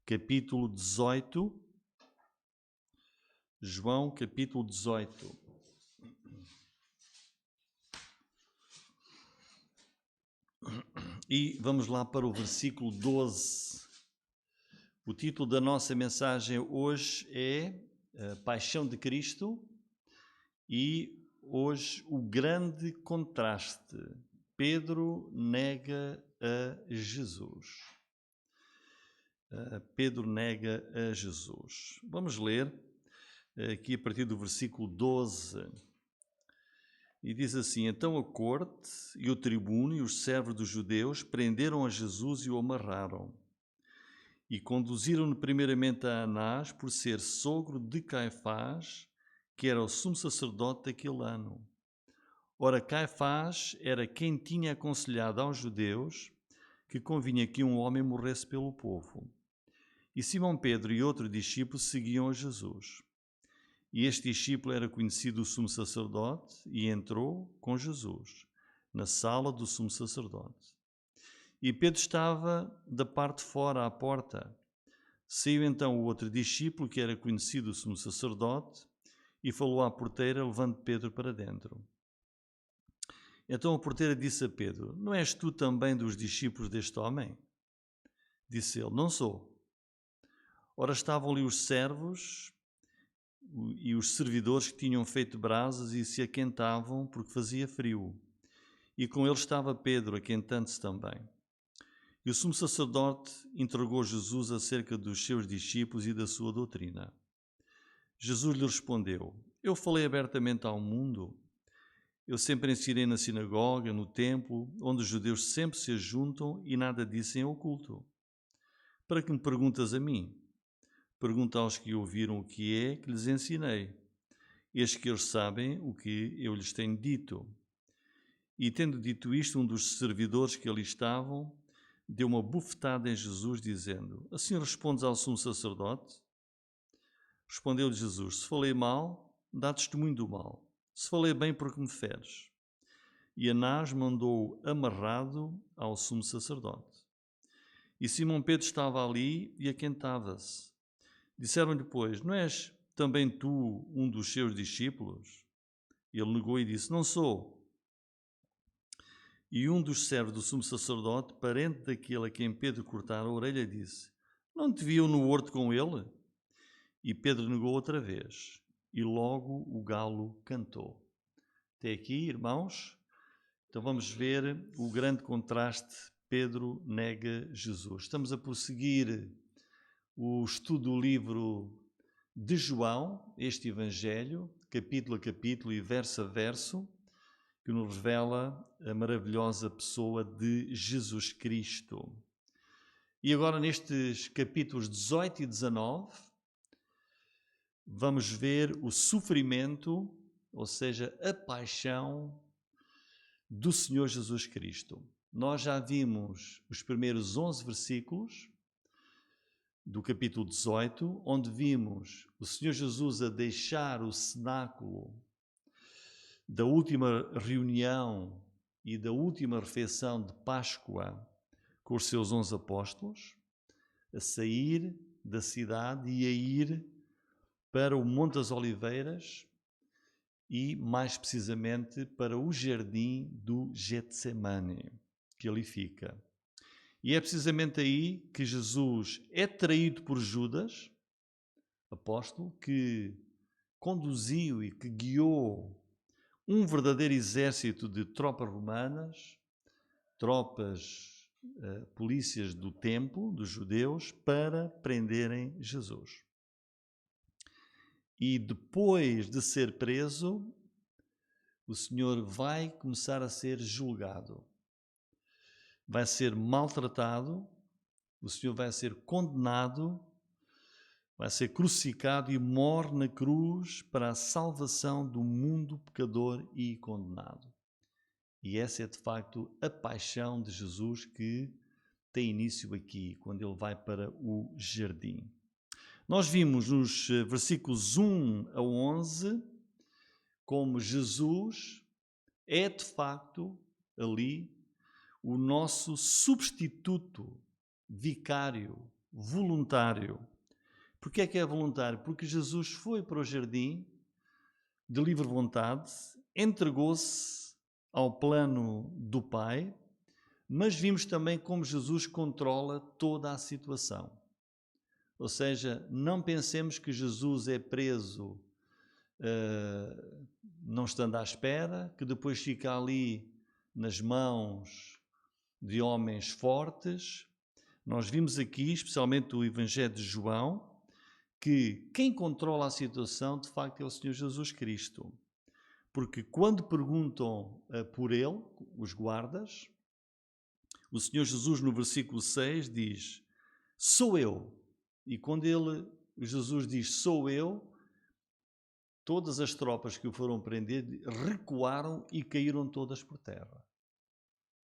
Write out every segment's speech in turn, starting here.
capítulo 18. João, capítulo 18. E vamos lá para o versículo 12. O título da nossa mensagem hoje é a Paixão de Cristo e hoje o grande contraste. Pedro nega a Jesus. Pedro nega a Jesus. Vamos ler aqui a partir do versículo 12. E diz assim: Então a corte e o tribuno e os servos dos judeus prenderam a Jesus e o amarraram. E conduziram-no primeiramente a Anás, por ser sogro de Caifás, que era o sumo sacerdote daquele ano. Ora, Caifás era quem tinha aconselhado aos judeus que convinha que um homem morresse pelo povo. E Simão Pedro e outro discípulo seguiam a Jesus. E este discípulo era conhecido do sumo sacerdote e entrou com Jesus na sala do sumo sacerdote. E Pedro estava da parte de fora à porta. Saiu então o outro discípulo, que era conhecido do sumo sacerdote, e falou à porteira, levando Pedro para dentro. Então a porteira disse a Pedro: Não és tu também dos discípulos deste homem? Disse ele: Não sou. Ora, estavam ali os servos e os servidores que tinham feito brasas e se aquentavam porque fazia frio. E com eles estava Pedro, aquentando-se também. E o sumo sacerdote interrogou Jesus acerca dos seus discípulos e da sua doutrina. Jesus lhe respondeu: Eu falei abertamente ao mundo. Eu sempre ensinei na sinagoga, no templo, onde os judeus sempre se ajuntam e nada disse em oculto. Para que me perguntas a mim? Pergunta aos que ouviram o que é que lhes ensinei. Eis que eles sabem o que eu lhes tenho dito. E tendo dito isto, um dos servidores que ali estavam deu uma bufetada em Jesus, dizendo: Assim respondes ao sumo sacerdote? Respondeu-lhe Jesus: Se falei mal, dá testemunho do mal. Se falei bem, porque me feres? E Anás mandou amarrado ao sumo sacerdote. E Simão Pedro estava ali e aquentava-se. Disseram-lhe, pois: Não és também tu um dos seus discípulos? Ele negou e disse: Não sou. E um dos servos do sumo sacerdote, parente daquele a quem Pedro cortara a orelha, disse: Não te viam no horto com ele? E Pedro negou outra vez. E logo o galo cantou. Até aqui, irmãos. Então vamos ver o grande contraste. Pedro nega Jesus. Estamos a prosseguir o estudo do livro de João, este Evangelho, capítulo a capítulo e verso a verso, que nos revela a maravilhosa pessoa de Jesus Cristo. E agora nestes capítulos 18 e 19, vamos ver o sofrimento, ou seja, a paixão do Senhor Jesus Cristo. Nós já vimos os primeiros 11 versículos do capítulo 18, onde vimos o Senhor Jesus a deixar o cenáculo da última reunião e da última refeição de Páscoa com os seus 11 apóstolos, a sair da cidade e a ir para o Monte das Oliveiras e, mais precisamente, para o jardim do Getsemane, que ali fica. E é precisamente aí que Jesus é traído por Judas, apóstolo, que conduziu e que guiou um verdadeiro exército de tropas romanas, polícias do templo, dos judeus, para prenderem Jesus. E depois de ser preso, o Senhor vai começar a ser julgado. Vai ser maltratado, o Senhor vai ser condenado, vai ser crucificado e morre na cruz para a salvação do mundo pecador e condenado. E essa é de facto a paixão de Jesus que tem início aqui, quando ele vai para o jardim. Nós vimos nos versículos 1 a 11 como Jesus é de facto ali o nosso substituto vicário voluntário. Porquê é que é voluntário? Porque Jesus foi para o jardim de livre vontade, entregou-se ao plano do Pai, mas vimos também como Jesus controla toda a situação. Ou seja, não pensemos que Jesus é preso não estando à espera, que depois fica ali nas mãos de homens fortes. Nós vimos aqui, especialmente o Evangelho de João, que quem controla a situação de facto é o Senhor Jesus Cristo. Porque quando perguntam por ele, os guardas, o Senhor Jesus no versículo 6 diz: sou eu. E quando Jesus diz sou eu, todas as tropas que o foram prender recuaram e caíram todas por terra,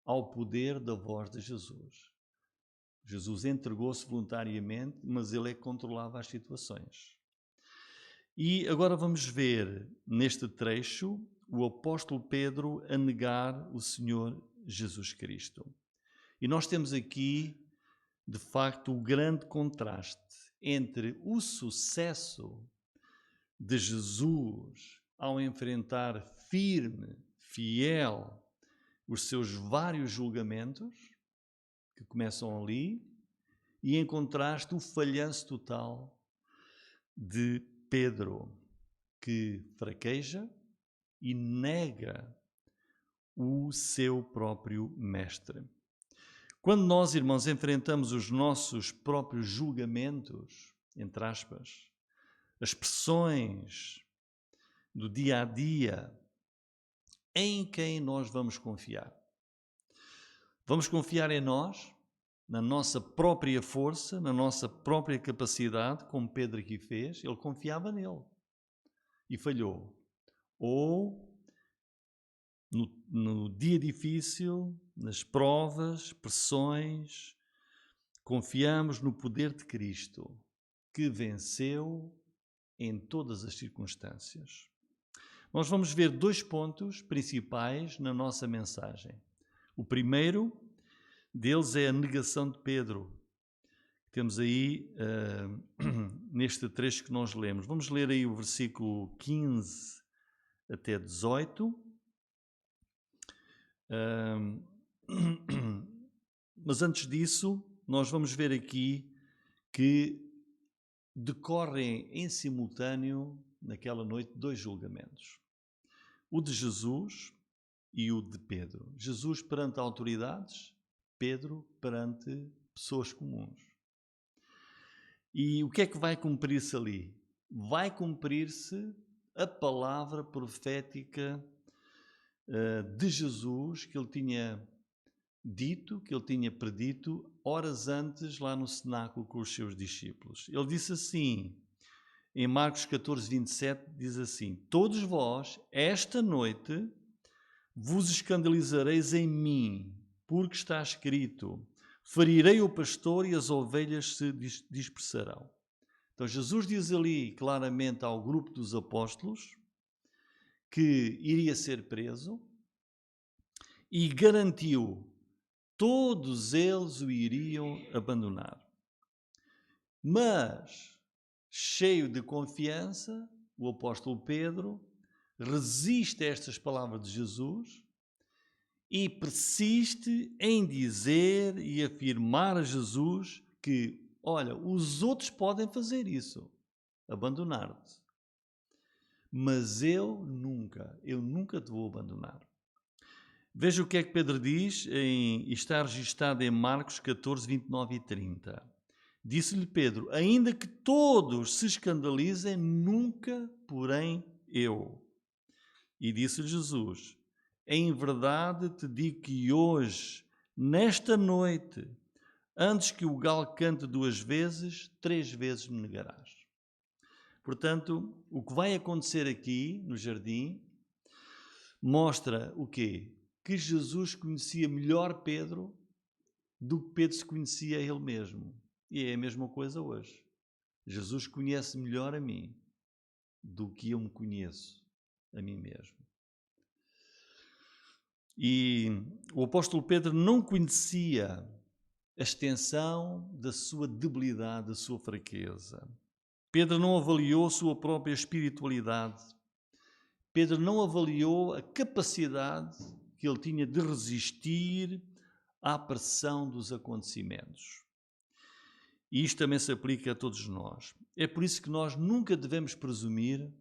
ao poder da voz de Jesus. Jesus entregou-se voluntariamente, mas ele é que controlava as situações. E agora vamos ver neste trecho o apóstolo Pedro a negar o Senhor Jesus Cristo. E nós temos aqui, de facto, o grande contraste entre o sucesso de Jesus ao enfrentar firme, fiel, os seus vários julgamentos, que começam ali, e em contraste o falhanço total de Pedro, que fraqueja e nega o seu próprio mestre. Quando nós, irmãos, enfrentamos os nossos próprios julgamentos, entre aspas, as pressões do dia a dia, em quem nós vamos confiar? Vamos confiar em nós, na nossa própria força, na nossa própria capacidade, como Pedro aqui fez? Ele confiava nele e falhou. Ou no dia difícil, nas provas, pressões, confiamos no poder de Cristo, que venceu em todas as circunstâncias. Nós vamos ver dois pontos principais na nossa mensagem. O primeiro deles é a negação de Pedro. Temos aí, neste trecho que nós lemos. Vamos ler aí o versículo 15 até 18. Mas antes disso, nós vamos ver aqui que decorrem em simultâneo, naquela noite, dois julgamentos. O de Jesus e o de Pedro. Jesus perante autoridades, Pedro perante pessoas comuns. E o que é que vai cumprir-se ali? Vai cumprir-se a palavra profética de Jesus que ele tinha dito, que ele tinha predito horas antes lá no cenáculo com os seus discípulos. Ele disse assim, em Marcos 14, 27, diz assim: todos vós, esta noite, vos escandalizareis em mim, porque está escrito: ferirei o pastor e as ovelhas se dispersarão. Então Jesus diz ali claramente ao grupo dos apóstolos que iria ser preso e garantiu: todos eles o iriam abandonar. Mas, cheio de confiança, o apóstolo Pedro resiste a estas palavras de Jesus e persiste em dizer e afirmar a Jesus que, olha, os outros podem fazer isso, abandonar-te, mas eu nunca te vou abandonar. Veja o que é que Pedro diz, está registado em Marcos 14, 29 e 30. Disse-lhe Pedro: ainda que todos se escandalizem, nunca, porém, eu. E disse-lhe Jesus: em verdade te digo que hoje, nesta noite, antes que o galo cante 2 vezes, 3 vezes me negarás. Portanto, o que vai acontecer aqui no jardim mostra o quê? Que Jesus conhecia melhor Pedro do que Pedro se conhecia a ele mesmo. E é a mesma coisa hoje. Jesus conhece melhor a mim do que eu me conheço a mim mesmo. E o apóstolo Pedro não conhecia a extensão da sua debilidade, da sua fraqueza. Pedro não avaliou a sua própria espiritualidade. Pedro não avaliou a capacidade que ele tinha de resistir à pressão dos acontecimentos. E isto também se aplica a todos nós. É por isso que nós nunca devemos presumir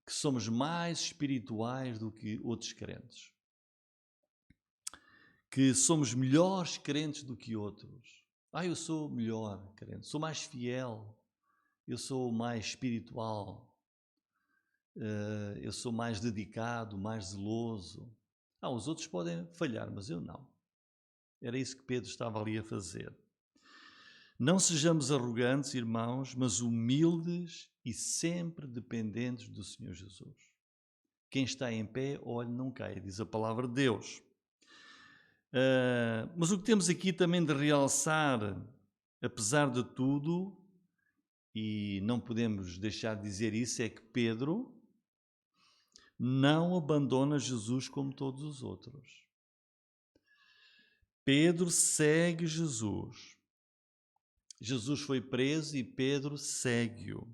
que somos mais espirituais do que outros crentes. Que somos melhores crentes do que outros. Eu sou melhor crente, sou mais fiel, eu sou mais espiritual, eu sou mais dedicado, mais zeloso. Os outros podem falhar, mas eu não. Era isso que Pedro estava ali a fazer. Não sejamos arrogantes, irmãos, mas humildes e sempre dependentes do Senhor Jesus. Quem está em pé, olhe, não caia, diz a palavra de Deus. Mas o que temos aqui também de realçar, apesar de tudo, e não podemos deixar de dizer isso, é que Pedro não abandona Jesus como todos os outros. Pedro segue Jesus. Jesus foi preso e Pedro segue-o.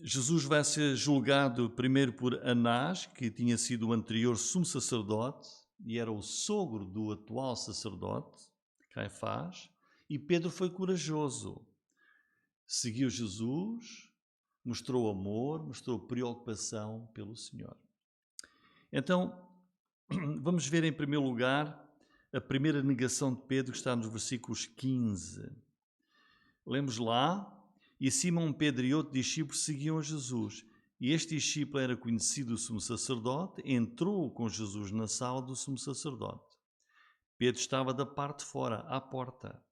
Jesus vai ser julgado primeiro por Anás, que tinha sido o anterior sumo sacerdote e era o sogro do atual sacerdote, Caifás, e Pedro foi corajoso. Seguiu Jesus, mostrou amor, mostrou preocupação pelo Senhor. Então, vamos ver em primeiro lugar a primeira negação de Pedro, que está nos versículos 15. Lemos lá: e Simão Pedro e outro discípulo seguiam a Jesus. E este discípulo era conhecido do sumo sacerdote, entrou com Jesus na sala do sumo sacerdote. Pedro estava da parte de fora, à porta.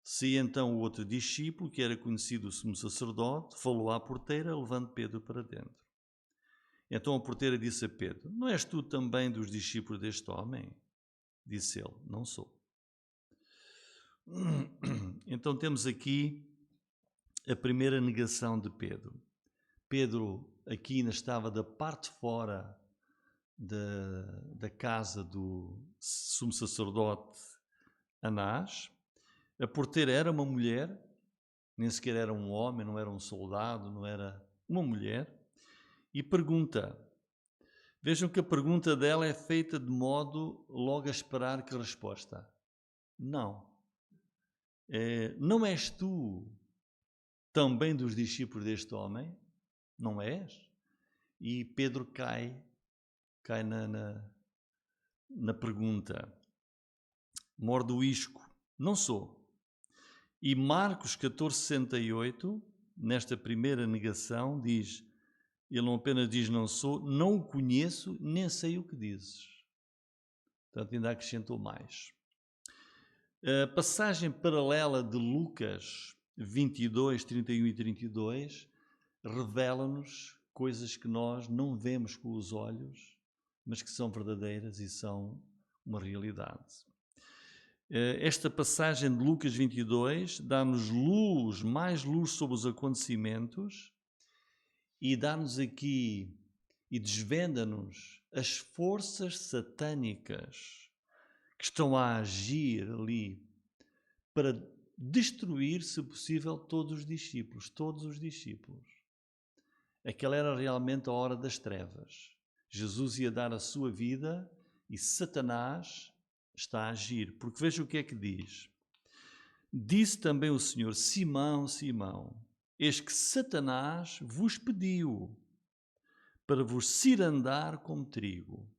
Se então o outro discípulo, que era conhecido do sumo sacerdote, falou à porteira, levando Pedro para dentro. Então a porteira disse a Pedro: não és tu também dos discípulos deste homem? Disse ele: não sou. Então temos aqui a primeira negação de Pedro. Pedro aqui ainda estava da parte de fora da casa do sumo sacerdote Anás. A porteira era uma mulher, nem sequer era um homem, não era um soldado, não era uma mulher, e pergunta. Vejam que a pergunta dela é feita de modo logo a esperar que resposta. Não. Não és tu também dos discípulos deste homem? Não és? E Pedro cai na pergunta. Morde o isco. Não sou. E Marcos 14,68, nesta primeira negação, diz, ele não apenas diz não sou, não o conheço, nem sei o que dizes. Portanto, ainda acrescentou mais. A passagem paralela de Lucas 22, 31 e 32 revela-nos coisas que nós não vemos com os olhos, mas que são verdadeiras e são uma realidade. Esta passagem de Lucas 22 dá-nos mais luz sobre os acontecimentos e dá-nos aqui e desvenda-nos as forças satânicas que estão a agir ali para destruir, se possível, todos os discípulos. Aquela era realmente a hora das trevas. Jesus ia dar a sua vida e Satanás está a agir. Porque veja o que é que diz. Disse também o Senhor: Simão, Simão, eis que Satanás vos pediu para vos cirandar como trigo.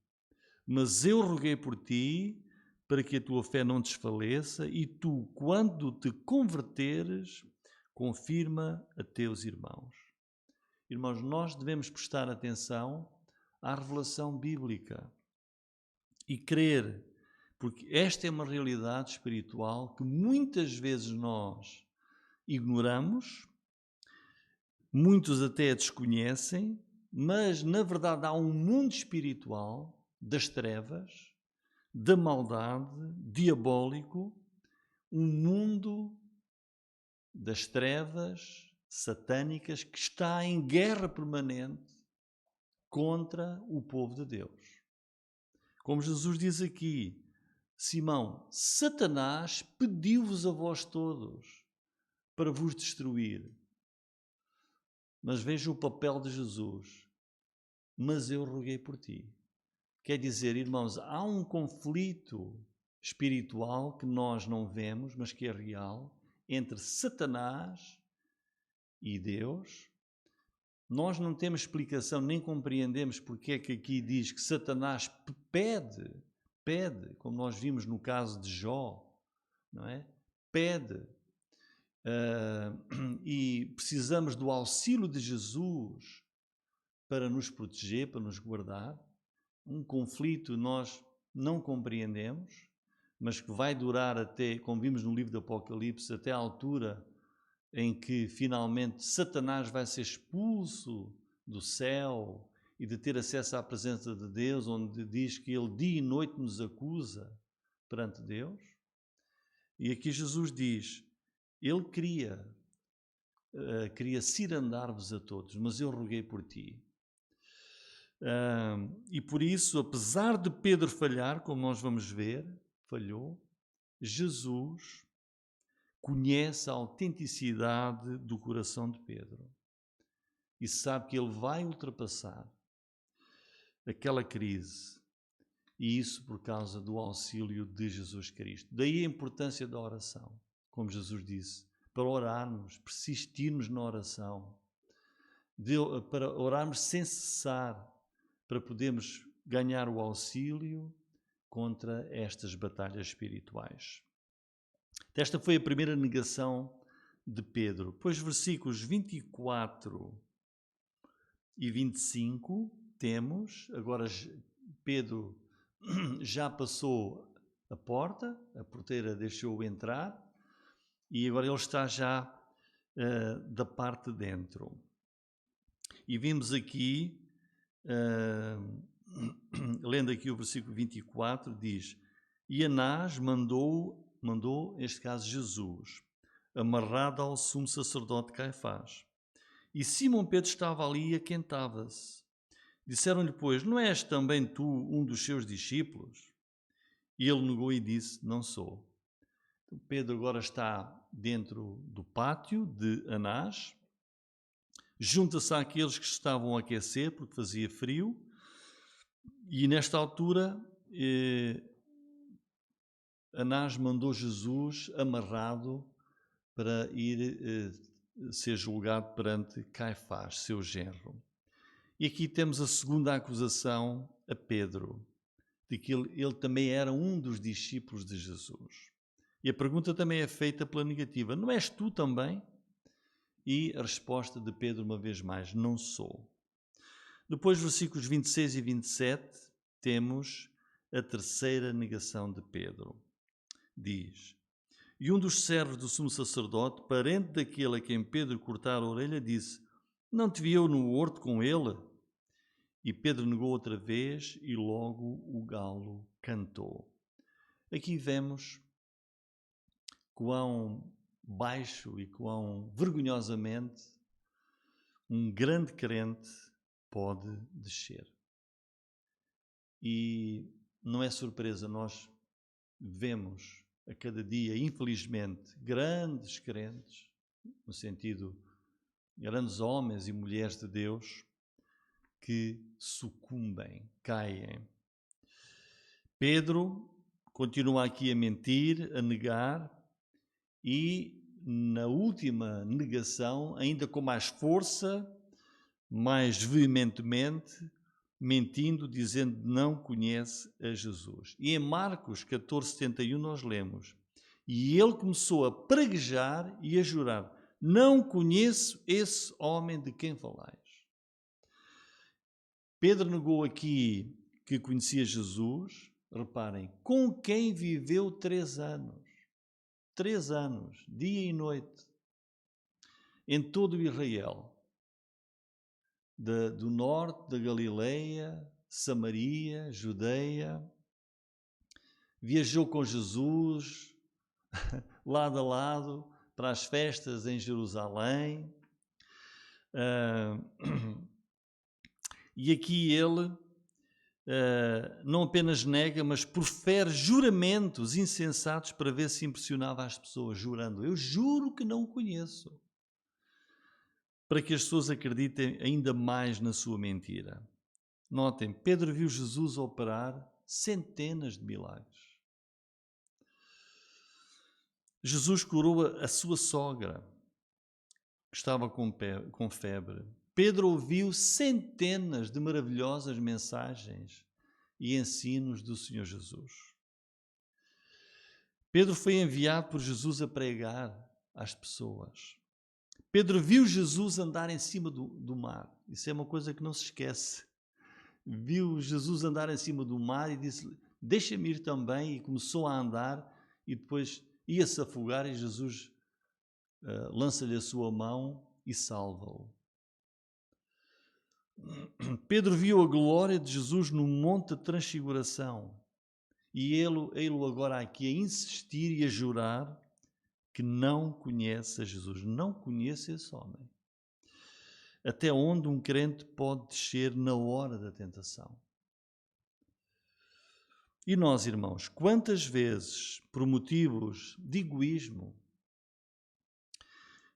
Mas eu roguei por ti, para que a tua fé não desfaleça, e tu, quando te converteres, confirma a teus irmãos. Irmãos, nós devemos prestar atenção à revelação bíblica e crer, porque esta é uma realidade espiritual que muitas vezes nós ignoramos, muitos até a desconhecem, mas na verdade há um mundo espiritual das trevas, da maldade, diabólico, um mundo das trevas satânicas que está em guerra permanente contra o povo de Deus. Como Jesus diz aqui, Simão, Satanás pediu-vos a vós todos para vos destruir. Mas veja o papel de Jesus. Mas eu roguei por ti. Quer dizer, irmãos, há um conflito espiritual que nós não vemos, mas que é real, entre Satanás e Deus. Nós não temos explicação, nem compreendemos porque é que aqui diz que Satanás pede, como nós vimos no caso de Jó, não é? Pede. E precisamos do auxílio de Jesus para nos proteger, para nos guardar. Um conflito nós não compreendemos, mas que vai durar até, como vimos no livro do Apocalipse, até a altura em que finalmente Satanás vai ser expulso do céu e de ter acesso à presença de Deus, onde diz que ele dia e noite nos acusa perante Deus. E aqui Jesus diz, ele queria cirandar-vos a todos, mas eu roguei por ti. E por isso, apesar de Pedro falhar, como nós vamos ver, falhou, Jesus conhece a autenticidade do coração de Pedro e sabe que ele vai ultrapassar aquela crise, e isso por causa do auxílio de Jesus Cristo. Daí a importância da oração, como Jesus disse, para orarmos, persistirmos na oração, para orarmos sem cessar, para podermos ganhar o auxílio contra estas batalhas espirituais. Esta foi a primeira negação de Pedro. Depois, versículos 24 e 25, temos, agora Pedro já passou a porta, a porteira deixou-o entrar, e agora ele está já da parte de dentro. E vimos aqui, lendo aqui o versículo 24, diz, e Anás mandou, neste caso Jesus, amarrado ao sumo sacerdote Caifás. E Simão Pedro estava ali e aquentava-se. Disseram-lhe, pois, não és também tu um dos seus discípulos? E ele negou e disse, não sou. Então, Pedro agora está dentro do pátio de Anás, junta-se àqueles que estavam a aquecer, porque fazia frio, e nesta altura Anás mandou Jesus amarrado para ir ser julgado perante Caifás, seu genro. E aqui temos a segunda acusação a Pedro, de que ele também era um dos discípulos de Jesus. E a pergunta também é feita pela negativa, não és tu também? E a resposta de Pedro, uma vez mais, não sou. Depois, versículos 26 e 27, temos a terceira negação de Pedro. Diz, e um dos servos do sumo sacerdote, parente daquele a quem Pedro cortara a orelha, disse, não te vi eu no horto com ele? E Pedro negou outra vez e logo o galo cantou. Aqui vemos quão baixo e quão vergonhosamente um grande crente pode descer. E não é surpresa, nós vemos a cada dia, infelizmente, grandes crentes, no sentido, grandes homens e mulheres de Deus, que sucumbem, caem. Pedro continua aqui a mentir, a negar, e na última negação, ainda com mais força, mais veementemente, mentindo, dizendo que não conhece a Jesus. E em Marcos 14:71 nós lemos, e ele começou a praguejar e a jurar, não conheço esse homem de quem falais. Pedro negou aqui que conhecia Jesus, reparem, com quem viveu 3 anos. 3 anos, dia e noite, em todo Israel. Do norte da Galileia, Samaria, Judeia, viajou com Jesus, lado a lado, para as festas em Jerusalém, e aqui ele não apenas nega, mas profere juramentos insensatos para ver se impressionava as pessoas, jurando: eu juro que não o conheço, para que as pessoas acreditem ainda mais na sua mentira. Notem, Pedro viu Jesus operar centenas de milagres. Jesus curou a sua sogra, que estava com febre. Pedro ouviu centenas de maravilhosas mensagens e ensinos do Senhor Jesus. Pedro foi enviado por Jesus a pregar às pessoas. Pedro viu Jesus andar em cima do mar. Isso é uma coisa que não se esquece. Viu Jesus andar em cima do mar e disse: deixa-me ir também, e começou a andar e depois ia-se afogar e Jesus lança-lhe a sua mão e salva-o. Pedro viu a glória de Jesus no Monte da Transfiguração e ele agora aqui a insistir e a jurar que não conhece a Jesus, não conhece esse homem. Até onde um crente pode descer na hora da tentação? E nós, irmãos, quantas vezes, por motivos de egoísmo,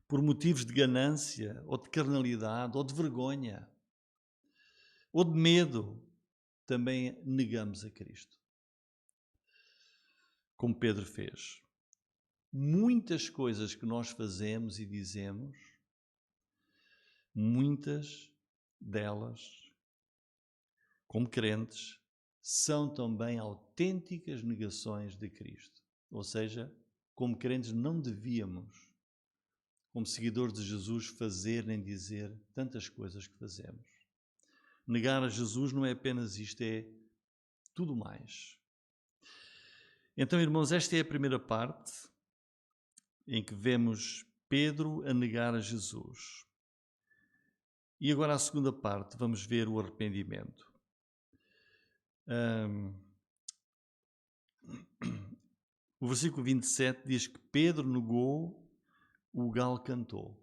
por motivos de ganância, ou de carnalidade, ou de vergonha, ou de medo, também negamos a Cristo? Como Pedro fez. Muitas coisas que nós fazemos e dizemos, muitas delas, como crentes, são também autênticas negações de Cristo. Ou seja, como crentes não devíamos, como seguidores de Jesus, fazer nem dizer tantas coisas que fazemos. Negar a Jesus não é apenas isto, é tudo mais. Então, irmãos, esta é a primeira parte em que vemos Pedro a negar a Jesus. E agora a segunda parte, vamos ver o arrependimento. O versículo 27 diz que Pedro negou, o galo cantou.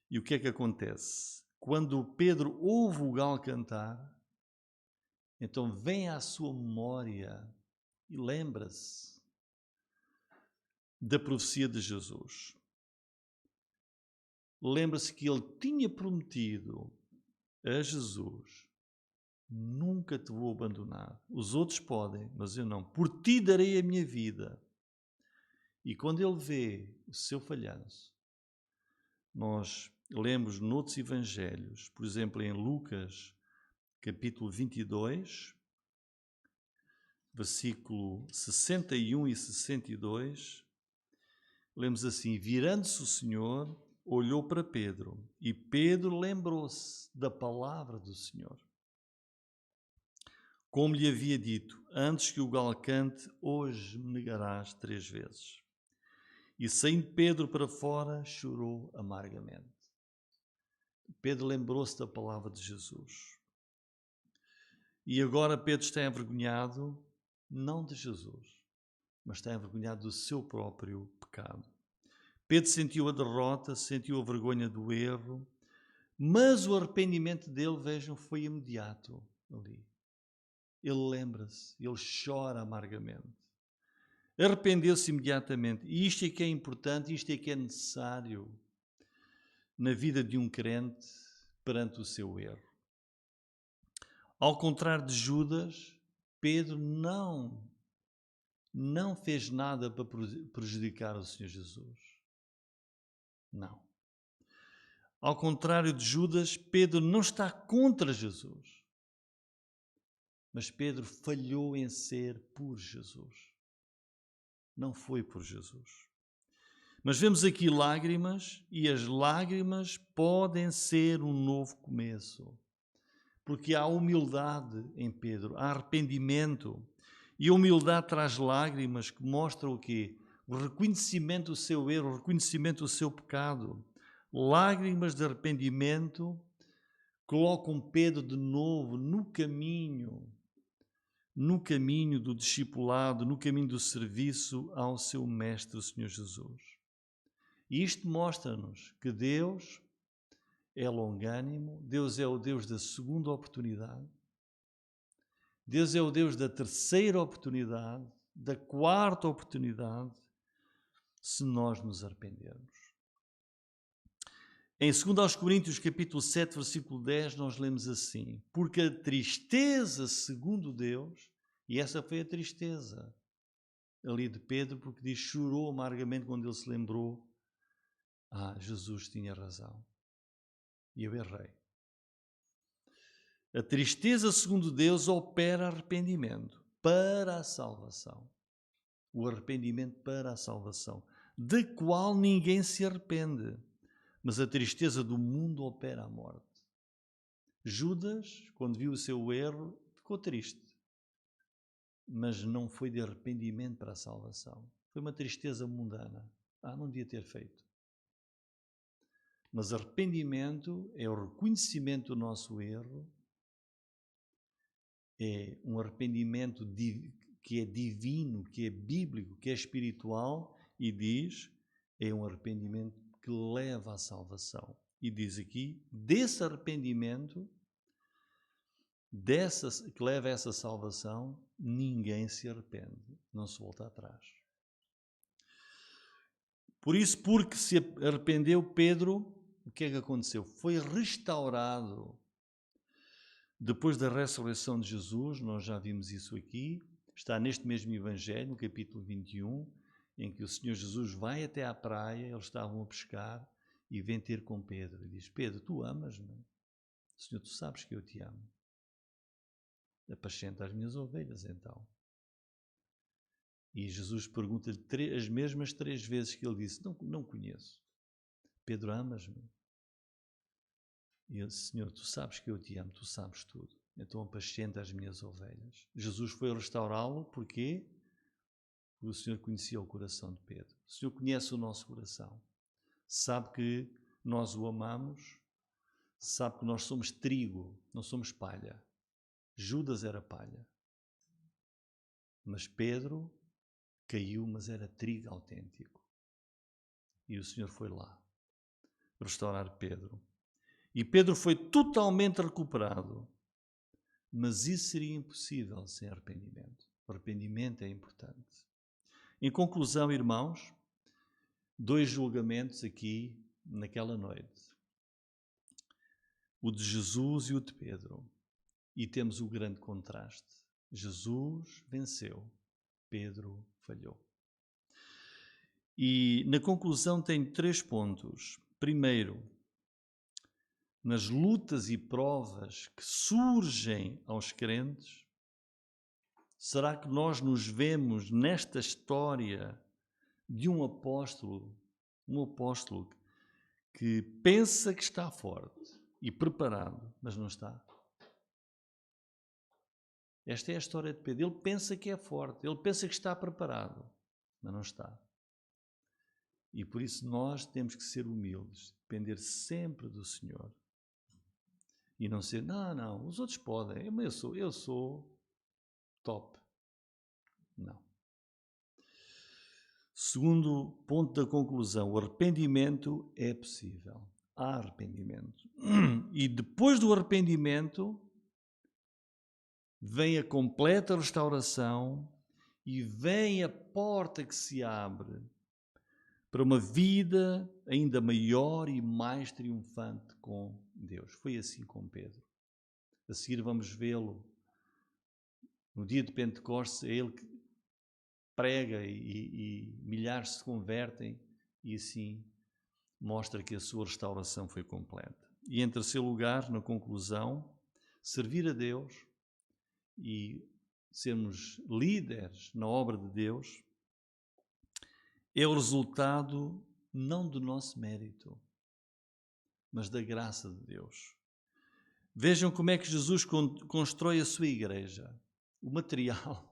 E o que é que acontece? Quando Pedro ouve o galo cantar, então vem à sua memória e lembra-se da profecia de Jesus. Lembra-se que ele tinha prometido a Jesus: nunca te vou abandonar. Os outros podem, mas eu não. Por ti darei a minha vida. E quando ele vê o seu falhanço, nós lemos noutros evangelhos, por exemplo, em Lucas, capítulo 22, versículo 61 e 62, lemos assim: virando-se o Senhor, olhou para Pedro, e Pedro lembrou-se da palavra do Senhor. Como lhe havia dito: antes que o galo cante, hoje me negarás 3 vezes. E saindo Pedro para fora, chorou amargamente. Pedro lembrou-se da palavra de Jesus. E agora Pedro está envergonhado, não de Jesus, mas está envergonhado do seu próprio pecado. Pedro sentiu a derrota, sentiu a vergonha do erro, mas o arrependimento dele, vejam, foi imediato ali. Ele lembra-se, ele chora amargamente. Arrependeu-se imediatamente. E isto é que é importante, isto é que é necessário na vida de um crente perante o seu erro. Ao contrário de Judas, Pedro não fez nada para prejudicar o Senhor Jesus. Não. Ao contrário de Judas, Pedro não está contra Jesus. Mas Pedro falhou em ser por Jesus. Não foi por Jesus. Mas vemos aqui lágrimas, e as lágrimas podem ser um novo começo. Porque há humildade em Pedro, há arrependimento. E a humildade traz lágrimas que mostram o quê? O reconhecimento do seu erro, o reconhecimento do seu pecado. Lágrimas de arrependimento colocam Pedro de novo no caminho do discipulado, no caminho do serviço ao seu Mestre, o Senhor Jesus. E isto mostra-nos que Deus é longânimo, Deus é o Deus da segunda oportunidade. Deus é o Deus da terceira oportunidade, da quarta oportunidade, se nós nos arrependermos. Em 2 Coríntios, capítulo 7, versículo 10, nós lemos assim: porque a tristeza segundo Deus, e essa foi a tristeza ali de Pedro, porque diz, chorou amargamente quando ele se lembrou, Jesus tinha razão, e eu errei. A tristeza segundo Deus opera arrependimento para a salvação. O arrependimento para a salvação, de qual ninguém se arrepende. Mas a tristeza do mundo opera a morte. Judas, quando viu o seu erro, ficou triste. Mas não foi de arrependimento para a salvação. Foi uma tristeza mundana. Não devia ter feito. Mas arrependimento é o reconhecimento do nosso erro. É um arrependimento que é divino, que é bíblico, que é espiritual. E diz, é um arrependimento que leva à salvação. E diz aqui, desse arrependimento, que leva a essa salvação, ninguém se arrepende, não se volta atrás. Por isso, porque se arrependeu Pedro, o que é que aconteceu? Foi restaurado. Depois da ressurreição de Jesus, nós já vimos isso aqui, está neste mesmo Evangelho, no capítulo 21, em que o Senhor Jesus vai até à praia, eles estavam a pescar, e vem ter com Pedro e diz, Pedro, tu amas-me? Senhor, tu sabes que eu te amo. Apascenta as minhas ovelhas, então. E Jesus pergunta-lhe as mesmas 3 vezes que ele disse, não conheço. Pedro, amas-me? E ele disse, Senhor, tu sabes que eu te amo, tu sabes tudo. Então apascenta as minhas ovelhas. Jesus foi restaurá-lo, porquê? Porque o Senhor conhecia o coração de Pedro. O Senhor conhece o nosso coração. Sabe que nós o amamos, sabe que nós somos trigo, não somos palha. Judas era palha. Mas Pedro caiu, mas era trigo autêntico. E o Senhor foi lá restaurar Pedro. E Pedro foi totalmente recuperado. Mas isso seria impossível sem arrependimento. O arrependimento é importante. Em conclusão, irmãos, 2 julgamentos aqui naquela noite. O de Jesus e o de Pedro. E temos o grande contraste. Jesus venceu, Pedro falhou. E na conclusão tenho 3 pontos. Primeiro, nas lutas e provas que surgem aos crentes, será que nós nos vemos nesta história de um apóstolo que pensa que está forte e preparado, mas não está? Esta é a história de Pedro. Ele pensa que é forte, ele pensa que está preparado, mas não está. E por isso nós temos que ser humildes, depender sempre do Senhor. E não ser, não, os outros podem, mas eu sou top. Não. Segundo ponto da conclusão, o arrependimento é possível. Há arrependimento. E depois do arrependimento, vem a completa restauração e vem a porta que se abre para uma vida ainda maior e mais triunfante com Deus. Foi assim com Pedro. A seguir vamos vê-lo no dia de Pentecostes, é ele que prega e milhares se convertem e assim mostra que a sua restauração foi completa. E em terceiro lugar, na conclusão, servir a Deus e sermos líderes na obra de Deus é o resultado não do nosso mérito, mas da graça de Deus. Vejam como é que Jesus constrói a sua igreja. O material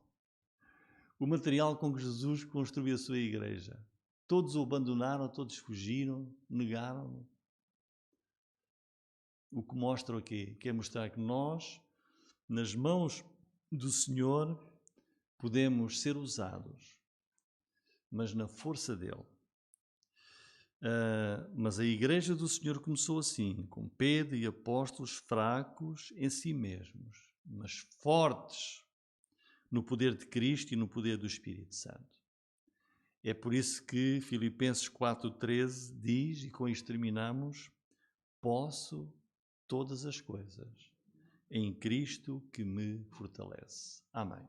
com que Jesus construiu a sua igreja. Todos o abandonaram, todos fugiram, negaram-no. O que mostra o quê? Quer mostrar que nós, nas mãos do Senhor, podemos ser usados, mas na força dele. Mas a igreja do Senhor começou assim, com Pedro e apóstolos fracos em si mesmos, mas fortes no poder de Cristo e no poder do Espírito Santo. É por isso que Filipenses 4,13 diz, e com isto terminamos: posso todas as coisas em Cristo que me fortalece. Amém.